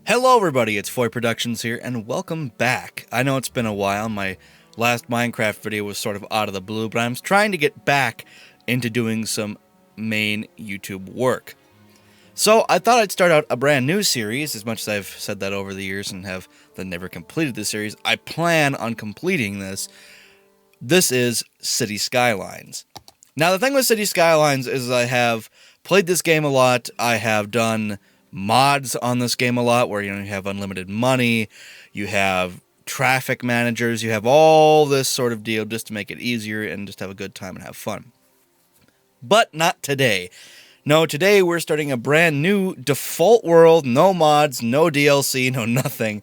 Hello everybody, it's Foy Productions here, and welcome back. I know it's been a while, my last Minecraft video was sort of out of the blue, but I'm trying to get back into doing some main YouTube work. So I thought I'd start out a brand new series, as much as I've said that over the years and have then never completed the series. I plan on completing this. This is Cities Skylines. Now the thing with Cities Skylines is I have played this game a lot, I have done mods on this game a lot where you have unlimited money, you have traffic managers, you have all this sort of deal just to make it easier and just have a good time and have fun. But not today. No, today we're starting a brand new default world, no mods, no DLC, no nothing,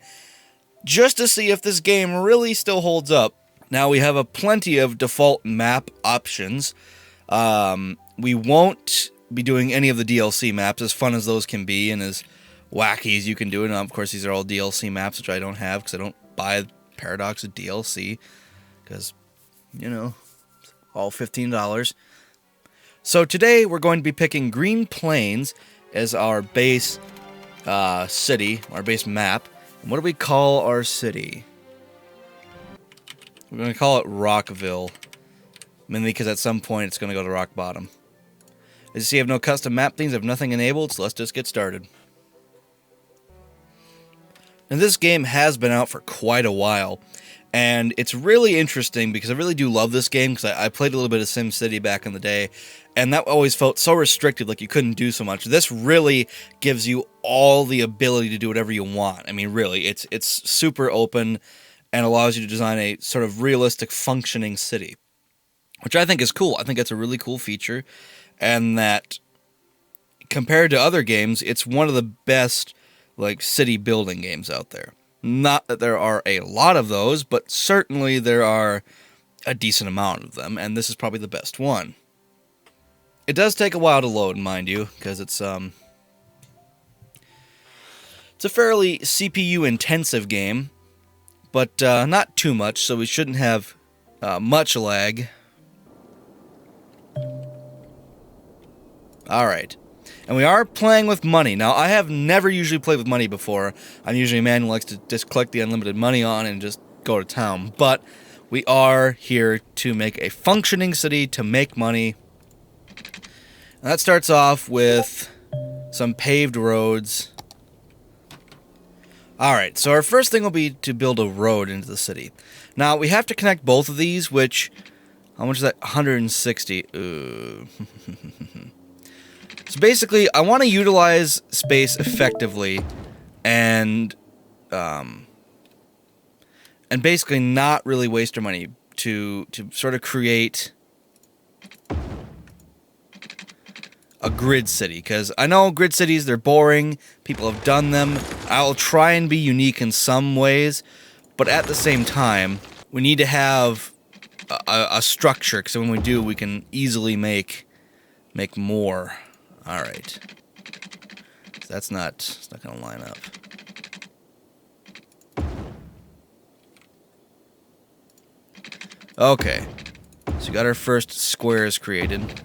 just to see if this game really still holds up. Now we have a plenty of default map options. We won't be doing any of the DLC maps, as fun as those can be and as wacky as you can do it. Now, of course, these are all DLC maps, which I don't have because I don't buy Paradox of DLC because, all $15. So today we're going to be picking Green Plains as our base city, our base map. And what do we call our city? We're going to call it Rockville, mainly because at some point it's going to go to rock bottom. As you see, I have no custom map things, I have nothing enabled, so let's just get started. And this game has been out for quite a while, and it's really interesting because I really do love this game because I played a little bit of SimCity back in the day, and that always felt so restricted, like you couldn't do so much. This really gives you all the ability to do whatever you want. I mean, really, it's super open and allows you to design a sort of realistic functioning city, which I think is cool. I think it's a really cool feature. And that, compared to other games, it's one of the best, city building games out there. Not that there are a lot of those, but certainly there are a decent amount of them, and this is probably the best one. It does take a while to load, mind you, because it's a fairly CPU-intensive game, but not too much, so we shouldn't have much lag. Alright, and we are playing with money. Now, I have never usually played with money before. I'm usually a man who likes to just collect the unlimited money on and just go to town. But we are here to make a functioning city, to make money. And that starts off with some paved roads. Alright, so our first thing will be to build a road into the city. Now, we have to connect both of these, which... how much is that? 160. So basically, I want to utilize space effectively, and basically not really waste our money to sort of create a grid city. Because I know grid cities, they're boring. People have done them. I'll try and be unique in some ways, but at the same time, we need to have a structure. Because when we do, we can easily make more. Alright. So it's not going to line up. Okay. So we got our first squares created.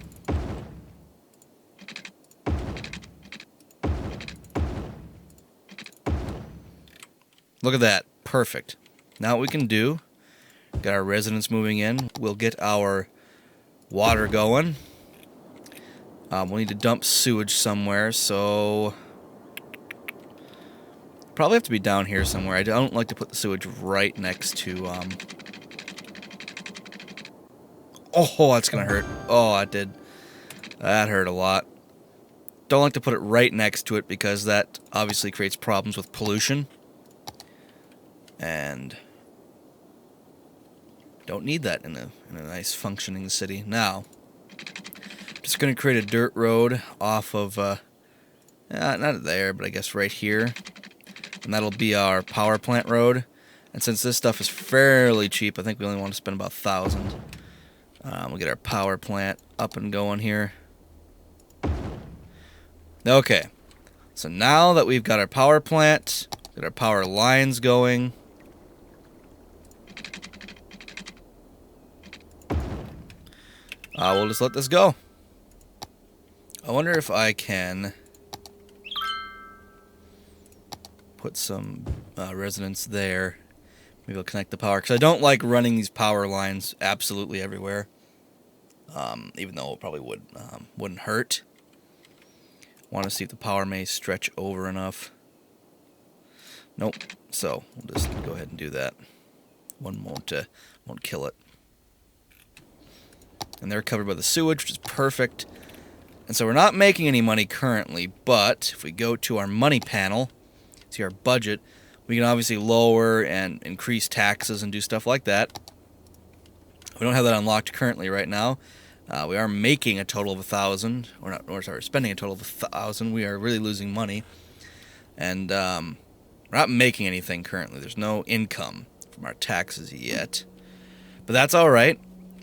Look at that. Perfect. Now what we can do, got our residents moving in. We'll get our water going. We'll need to dump sewage somewhere, so... probably have to be down here somewhere. I don't like to put the sewage right next to, Oh, that's gonna hurt. Oh, it did. That hurt a lot. Don't like to put it right next to it because that obviously creates problems with pollution. And... don't need that in a nice functioning city. Now... just going to create a dirt road off of, not there, but I guess right here. And that'll be our power plant road. And since this stuff is fairly cheap, I think we only want to spend about 1,000. We'll get our power plant up and going here. Okay. So now that we've got our power plant, got our power lines going. We'll just let this go. I wonder if I can put some residents there. Maybe I'll connect the power, because I don't like running these power lines absolutely everywhere. Even though it probably wouldn't hurt. Want to see if the power may stretch over enough. Nope. So we'll just go ahead and do that. One won't kill it. And they're covered by the sewage, which is perfect. And so we're not making any money currently, but if we go to our money panel, see our budget, we can obviously lower and increase taxes and do stuff like that. We don't have that unlocked currently right now. We are making a total of 1,000. We're spending a total of 1,000. We are really losing money. And we're not making anything currently. There's no income from our taxes yet. But that's all right.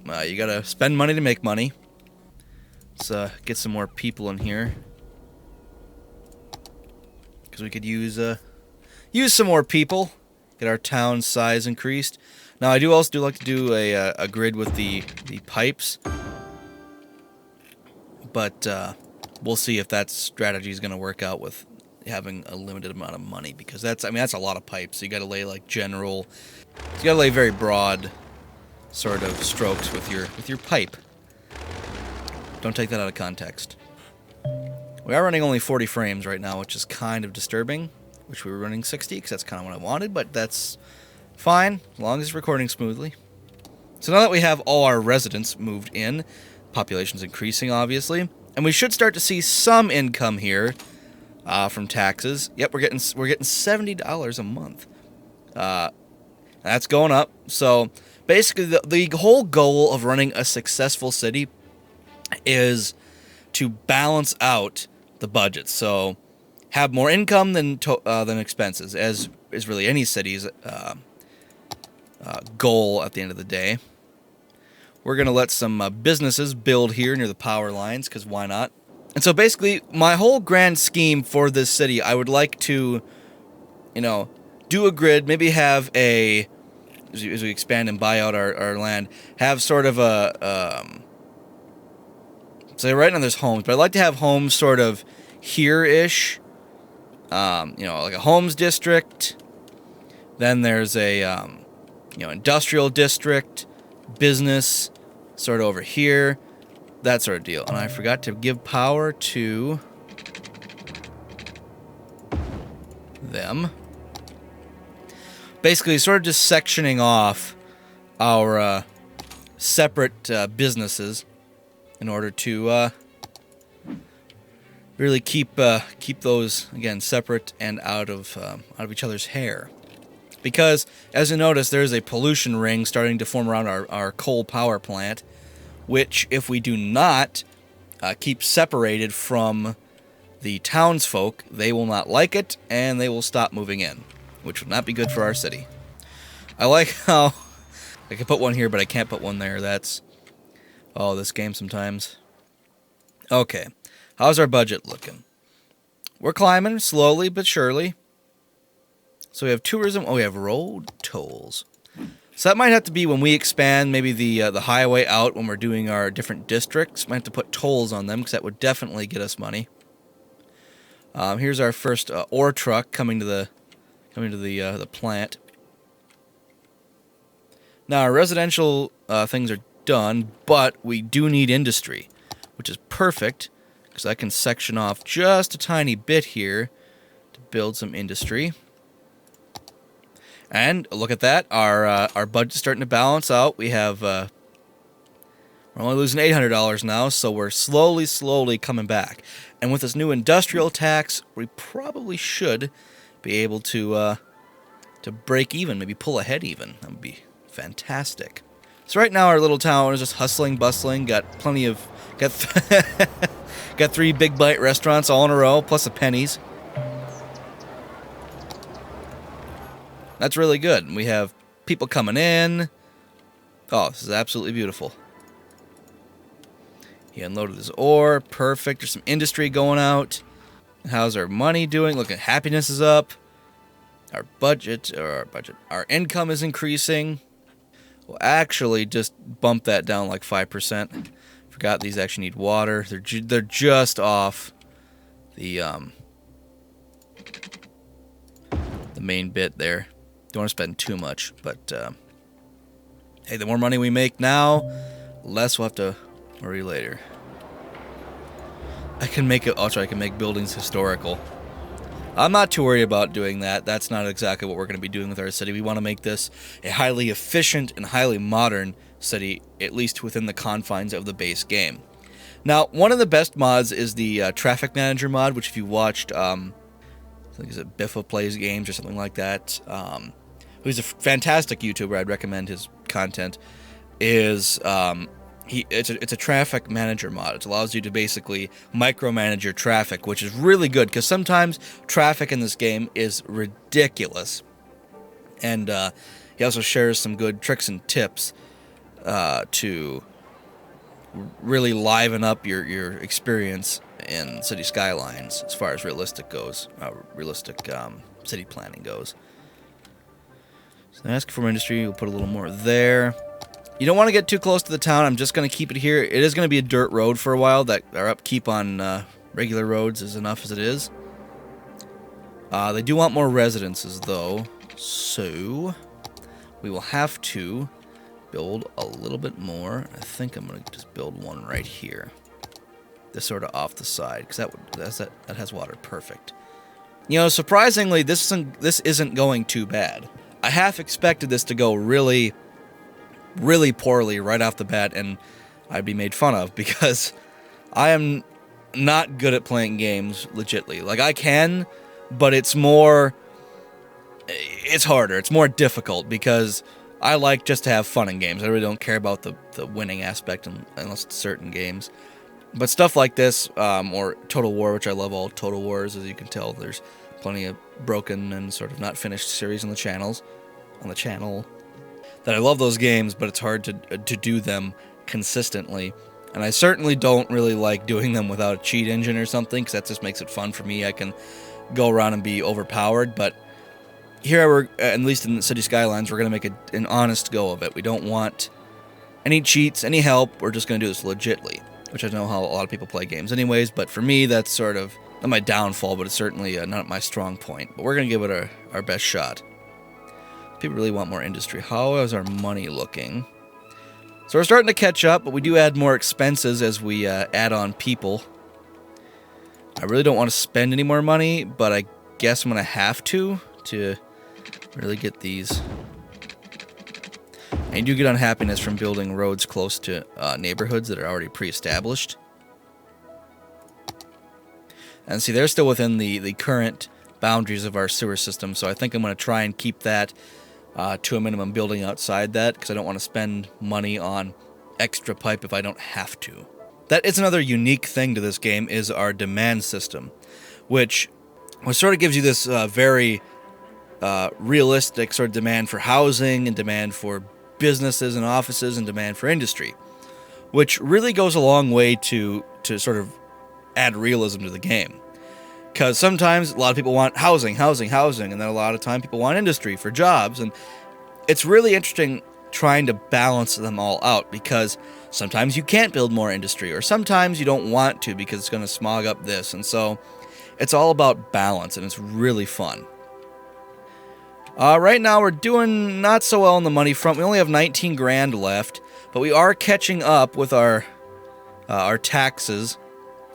You got to spend money to make money. Let's get some more people in here. Because we could use some more people. Get our town size increased. Now, I do also like to do a grid with the pipes. But we'll see if that strategy is going to work out with having a limited amount of money, because that's a lot of pipes. So you got to lay like general, you got to lay very broad sort of strokes with your pipe. Don't take that out of context. We are running only 40 frames right now, which is kind of disturbing. Wish we were running 60, because that's kind of what I wanted, but that's fine as long as it's recording smoothly. So now that we have all our residents moved in, population's increasing, obviously, and we should start to see some income here from taxes. Yep, we're getting $70 a month. That's going up. So basically, the whole goal of running a successful city is to balance out the budget. So have more income than expenses, as is really any city's goal at the end of the day. We're going to let some businesses build here near the power lines, because why not? And so basically, my whole grand scheme for this city, I would like to, do a grid, maybe have as we expand and buy out our land, have sort of so right now there's homes, but I'd like to have homes sort of here-ish, like a homes district. Then there's a, industrial district, business sort of over here, that sort of deal. And I forgot to give power to them. Basically, sort of just sectioning off our separate businesses in order to really keep those, again, separate and out of each other's hair. Because, as you notice, there's a pollution ring starting to form around our coal power plant, which, if we do not keep separated from the townsfolk, they will not like it, and they will stop moving in, which would not be good for our city. I like how I can put one here, but I can't put one there. That's, this game sometimes. Okay, how's our budget looking? We're climbing slowly but surely. So we have tourism. Oh, we have road tolls. So that might have to be when we expand maybe the highway out when we're doing our different districts. Might have to put tolls on them, because that would definitely get us money. Here's our first ore truck coming to the plant. Now our residential things are done, but we do need industry, which is perfect, because I can section off just a tiny bit here to build some industry. And look at that, our budget's starting to balance out. We have we're only losing $800 now, so we're slowly coming back. And with this new industrial tax, we probably should be able to break even, maybe pull ahead even. That would be fantastic. So right now our little town is just hustling, bustling. Got 3 big bite restaurants all in a row, plus a Penny's. That's really good. We have people coming in. Oh, this is absolutely beautiful. He unloaded his ore. Perfect. There's some industry going out. How's our money doing? Look at happiness is up. Our income is increasing. We'll actually just bump that down like 5%. Forgot these actually need water. They're just off the the main bit there. Don't want to spend too much, but hey, the more money we make now, less we'll have to worry later. I can make it. Also, I can make buildings historical. I'm not too worried about doing that. That's not exactly what we're going to be doing with our city. We want to make this a highly efficient and highly modern city, at least within the confines of the base game. Now, one of the best mods is the Traffic Manager mod, which if you watched, I think is it Biffa Plays Games or something like that, who's a fantastic YouTuber, I'd recommend his content, is it's a traffic manager mod. It allows you to basically micromanage your traffic, which is really good because sometimes traffic in this game is ridiculous. And he also shares some good tricks and tips to really liven up your experience in City Skylines as far as realistic city planning goes. So ask for industry. We'll put a little more there. You don't want to get too close to the town. I'm just going to keep it here. It is going to be a dirt road for a while. That our upkeep on regular roads is enough as it is. They do want more residences, though. So we will have to build a little bit more. I think I'm going to just build one right here. This sort of off the side, because that has water. Perfect. You know, surprisingly, this isn't going too bad. I half expected this to go really poorly right off the bat, and I'd be made fun of because I am not good at playing games legitly. Like, I can, but it's harder. It's more difficult because I like just to have fun in games. I really don't care about the winning aspect unless it's certain games. But stuff like this, or Total War, which I love all Total Wars, as you can tell, there's plenty of broken and sort of not finished series on the channel. That I love those games, but it's hard to do them consistently. And I certainly don't really like doing them without a cheat engine or something, because that just makes it fun for me. I can go around and be overpowered, but here we're, at least in the City Skylines, we're going to make an honest go of it. We don't want any cheats, any help. We're just going to do this legitly, which I know how a lot of people play games anyways, but for me, that's sort of not my downfall, but it's certainly not my strong point. But we're going to give it our best shot. People really want more industry. How is our money looking? So we're starting to catch up, but we do add more expenses as we add on people. I really don't want to spend any more money, but I guess I'm going to have to really get these. And you do get unhappiness from building roads close to neighborhoods that are already pre-established. And see, they're still within the current boundaries of our sewer system, so I think I'm going to try and keep that to a minimum, building outside that, because I don't want to spend money on extra pipe if I don't have to. That is another unique thing to this game, is our demand system, which sort of gives you this very realistic sort of demand for housing and demand for businesses and offices and demand for industry, which really goes a long way to sort of add realism to the game. Because sometimes a lot of people want housing, and then a lot of time people want industry for jobs, and it's really interesting trying to balance them all out, because sometimes you can't build more industry, or sometimes you don't want to because it's going to smog up this, and so it's all about balance, and it's really fun. Right now we're doing not so well on the money front. We only have 19 grand left, but we are catching up with our taxes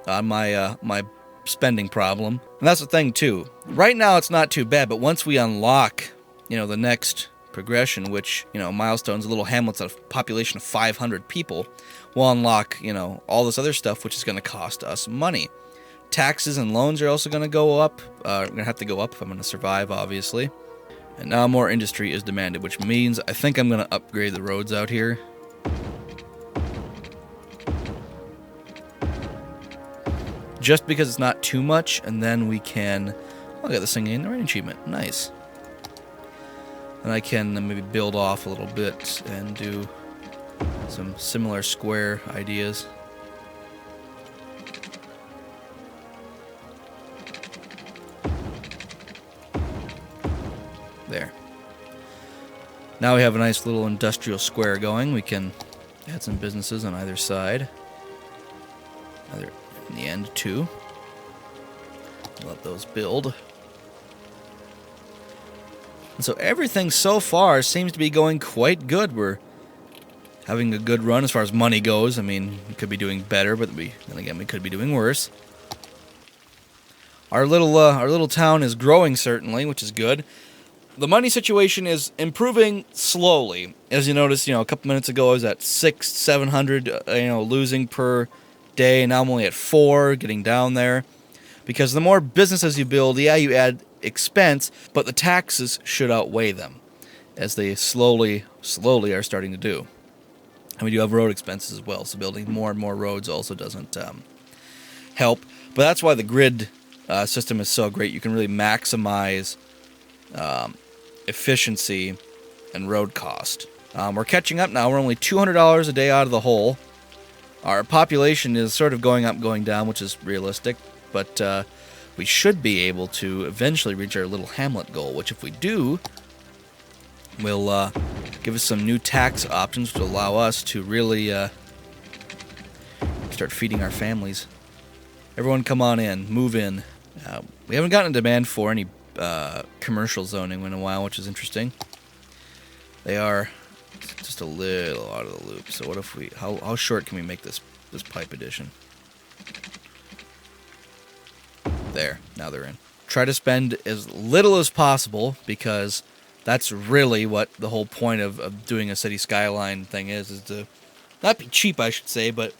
on my spending problem. And that's the thing too. Right now it's not too bad, but once we unlock, the next progression, which, milestones, little hamlets of a population of 500 people, we'll unlock, all this other stuff, which is going to cost us money. Taxes and loans are also going to go up. I'm going to have to go up if I'm going to survive, obviously. And now more industry is demanded, which means I think I'm going to upgrade the roads out here. Just because it's not too much, and then we can... I'll get this thing in the rain achievement. Nice. And I can maybe build off a little bit and do some similar square ideas. There. Now we have a nice little industrial square going. We can add some businesses on either side. Either in the end, too. Let those build. And so everything so far seems to be going quite good. We're having a good run as far as money goes. I mean, we could be doing better, but then again, we could be doing worse. Our little town is growing, certainly, which is good. The money situation is improving slowly. As you noticed, a couple minutes ago I was at 700, losing per day. Now I'm only at 4, getting down there. Because the more businesses you build, yeah, you add expense, but the taxes should outweigh them, as they slowly are starting to do. And we do have road expenses as well, so building more and more roads also doesn't help. But that's why the grid system is so great. You can really maximize efficiency and road cost. We're catching up now. We're only $200 a day out of the hole. Our population is sort of going up, going down, which is realistic, but we should be able to eventually reach our little hamlet goal, which if we do, will give us some new tax options to allow us to really start feeding our families. Everyone come on in, move in. We haven't gotten a demand for any commercial zoning in a while, which is interesting. They are just a little out of the loop. So what if we... How short can we make this pipe addition? There. Now they're in. Try to spend as little as possible, because that's really what the whole point of doing a city skyline thing is to not be cheap, I should say, but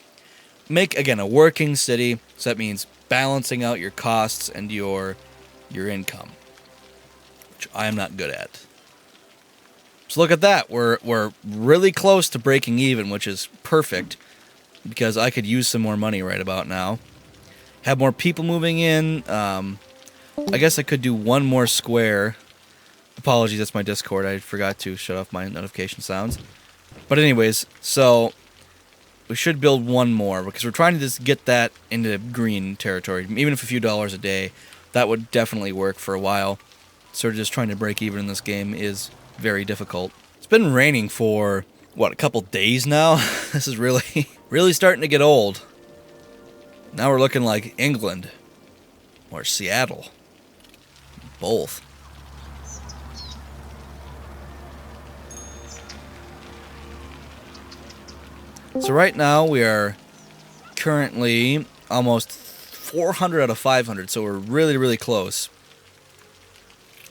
make, again, a working city. So that means balancing out your costs and your income, which I am not good at. So look at that. We're really close to breaking even, which is perfect, because I could use some more money right about now. Have more people moving in. I guess I could do one more square. Apologies, that's my Discord. I forgot to shut off my notification sounds. But anyways, so we should build one more, because we're trying to just get that into green territory. Even if a few dollars a day, that would definitely work for a while. Sort of just trying to break even in this game is very difficult. It's been raining for, what, a couple days now? This is really starting to get old. Now we're looking like England. Or Seattle. Both. So right now we are currently almost 400 out of 500, so we're really close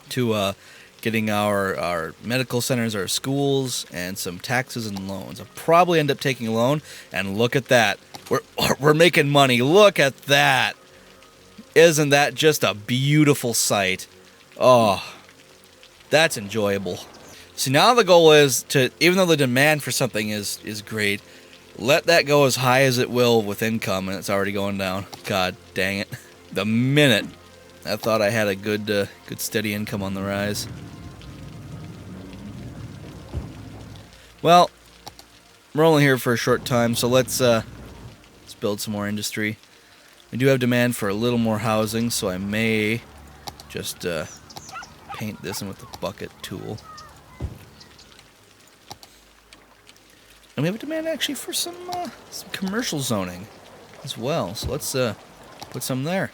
to getting our medical centers, our schools, and some taxes and loans. I'll probably end up taking a loan, and look at that. We're making money. Look at that. Isn't that just a beautiful sight? Oh, that's enjoyable. See, now the goal is to, even though the demand for something is great, let that go as high as it will with income, and it's already going down. God dang it. The minute I thought I had a good steady income on the rise. Well, we're only here for a short time, so let's build some more industry. We do have demand for a little more housing, so I may just paint this in with the bucket tool. And we have a demand actually for some commercial zoning as well. So let's put some there.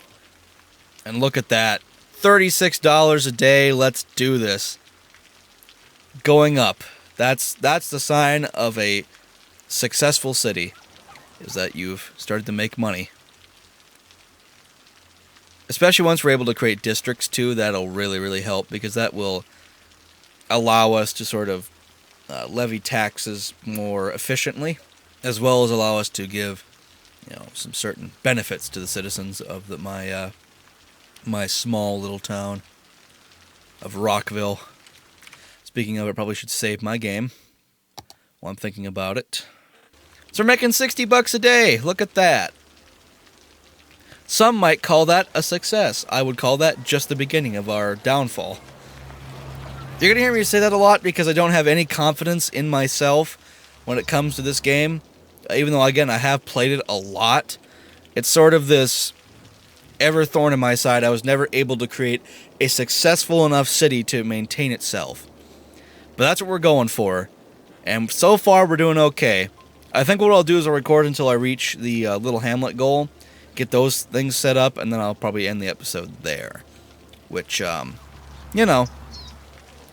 And look at that. $36 a day. Let's do this. Going up. That's the sign of a successful city, is that you've started to make money. Especially once we're able to create districts too, that'll really help, because that will allow us to sort of levy taxes more efficiently, as well as allow us to give, some certain benefits to the citizens of my small little town of Rockville. Speaking of, I probably should save my game while I'm thinking about it. So we're making $60 a day. Look at that. Some might call that a success. I would call that just the beginning of our downfall. You're going to hear me say that a lot because I don't have any confidence in myself when it comes to this game. Even though, again, I have played it a lot. It's sort of this ever thorn in my side. I was never able to create a successful enough city to maintain itself. But that's what we're going for. And so far, we're doing okay. I think what I'll do is I'll record until I reach the little hamlet goal. Get those things set up, and then I'll probably end the episode there. Which,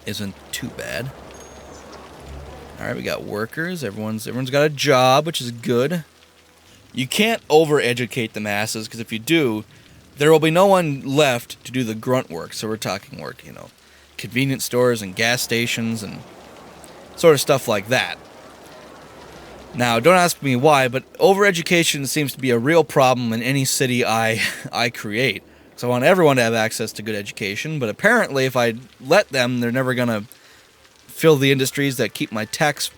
isn't too bad. All right, we got workers. Everyone's got a job, which is good. You can't overeducate the masses, because if you do, there will be no one left to do the grunt work. So we're talking work, convenience stores and gas stations and sort of stuff like that. Now, don't ask me why, but overeducation seems to be a real problem in any city I create. So I want everyone to have access to good education, but apparently if I let them, they're never going to fill the industries that keep my taxes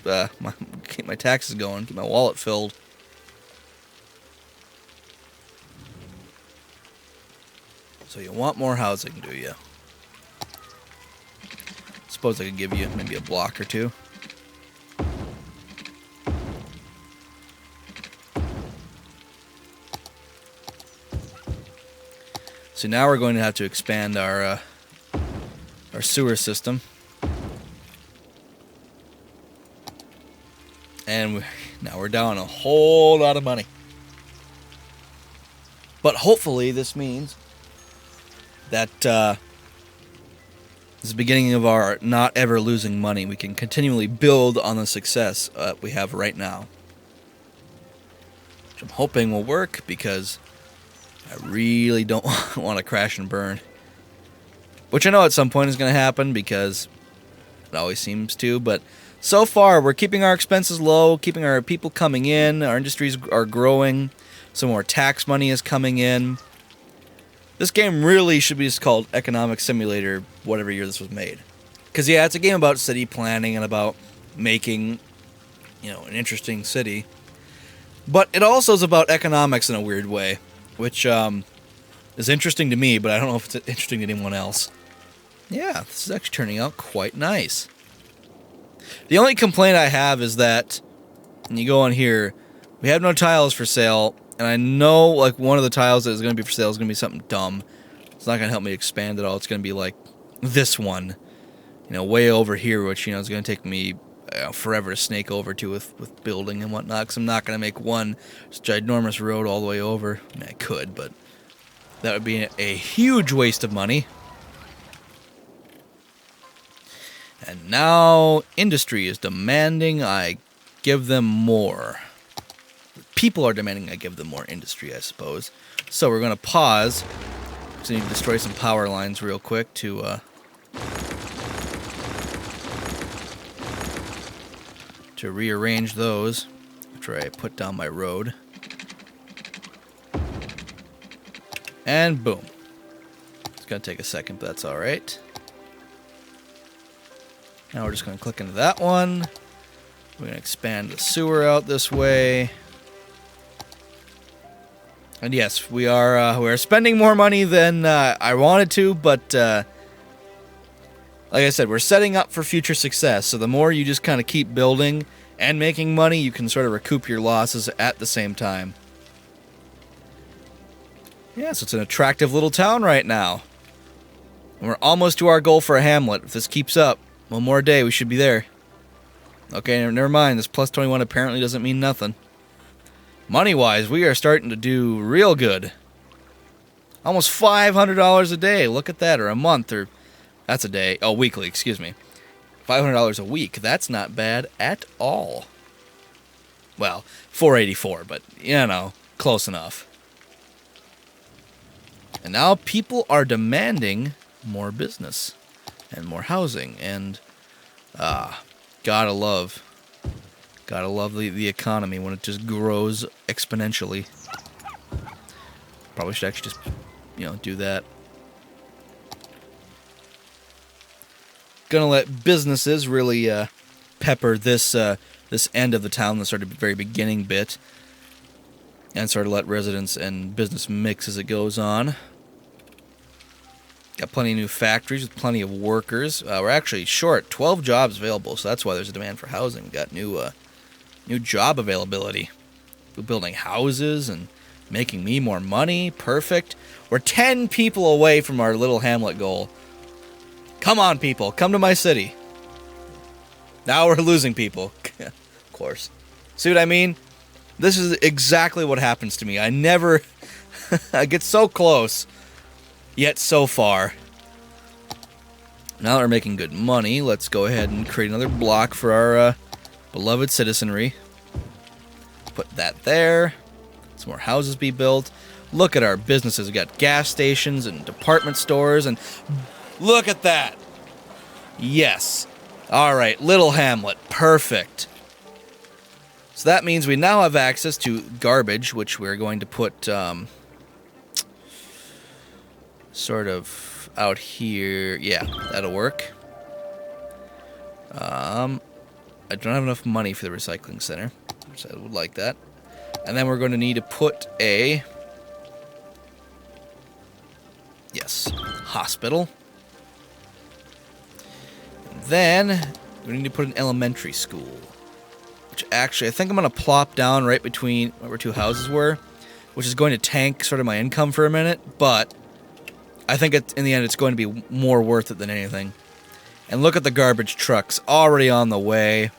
going, keep my wallet filled. So you want more housing, do you? Suppose I could give you maybe a block or two. So now we're going to have to expand our sewer system. And now we're down a whole lot of money. But hopefully this means that this is the beginning of our not ever losing money. We can continually build on the success we have right now. Which I'm hoping will work, because I really don't want to crash and burn. Which I know at some point is going to happen, because it always seems to. But so far, we're keeping our expenses low, keeping our people coming in. Our industries are growing. Some more tax money is coming in. This game really should be just called Economic Simulator, whatever year this was made. Because, yeah, it's a game about city planning and about making, an interesting city. But it also is about economics in a weird way, which is interesting to me, but I don't know if it's interesting to anyone else. Yeah, this is actually turning out quite nice. The only complaint I have is that, when you go on here, we have no tiles for sale, and I know like one of the tiles that is going to be for sale is going to be something dumb. It's not going to help me expand at all. It's going to be like this one, way over here, which, is going to take me forever to snake over to with building and whatnot, because I'm not going to make one ginormous road all the way over. I mean, I could, but that would be a huge waste of money. And now industry is demanding I give them more. People are demanding I give them more industry, I suppose. So we're going to pause. So I need to destroy some power lines real quick to rearrange those after I put down my road. And boom. It's going to take a second, but that's alright. Now we're just going to click into that one. We're going to expand the sewer out this way. And yes, we are spending more money than I wanted to, but like I said, we're setting up for future success. So the more you just kind of keep building and making money, you can sort of recoup your losses at the same time. Yeah, so it's an attractive little town right now. And we're almost to our goal for a hamlet. If this keeps up, one more day, we should be there. Okay, never mind. This plus 21 apparently doesn't mean nothing. Money-wise, we are starting to do real good. Almost $500 a day. Look at that, or a month, or that's a day. Oh, weekly, excuse me. $500 a week. That's not bad at all. Well, $484, but, close enough. And now people are demanding more business and more housing, and gotta love the economy when it just grows exponentially. Probably should actually just, do that. Gonna let businesses really pepper this end of the town, the sort of very beginning bit, and sort of let residents and business mix as it goes on. Got plenty of new factories with plenty of workers. We're actually short 12 jobs available, so that's why there's a demand for housing. We got new job availability. We're building houses and making me more money. Perfect. We're 10 people away from our little hamlet goal. Come on, people. Come to my city. Now we're losing people. Of course. See what I mean? This is exactly what happens to me. I never... I get so close, yet so far. Now that we're making good money, let's go ahead and create another block for our beloved citizenry. Put that there. Some more houses be built. Look at our businesses. We got gas stations and department stores, and look at that. Yes. All right, Little Hamlet. Perfect. So that means we now have access to garbage, which we're going to put sort of out here. Yeah, that'll work. I don't have enough money for the recycling center, so I would like that. And then we're going to need to put a... Yes, hospital. And then we need to put an elementary school. Which actually, I think I'm going to plop down right between where two houses were, which is going to tank sort of my income for a minute, but I think in the end it's going to be more worth it than anything. And look at the garbage trucks already on the way.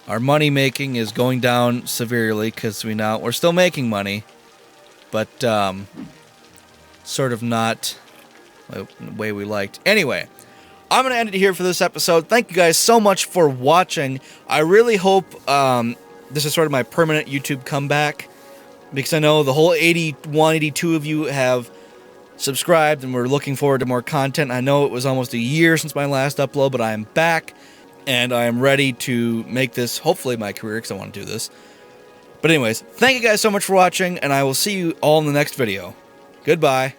Our money making is going down severely because we're still making money, but sort of not the way we liked. Anyway, I'm going to end it here for this episode. Thank you guys so much for watching. I really hope this is sort of my permanent YouTube comeback, because I know the whole 81, 82 of you have subscribed and we're looking forward to more content. I know it was almost a year since my last upload, but I am back and I am ready to make this hopefully my career, because I want to do this. But anyways, thank you guys so much for watching, and I will see you all in the next video. Goodbye.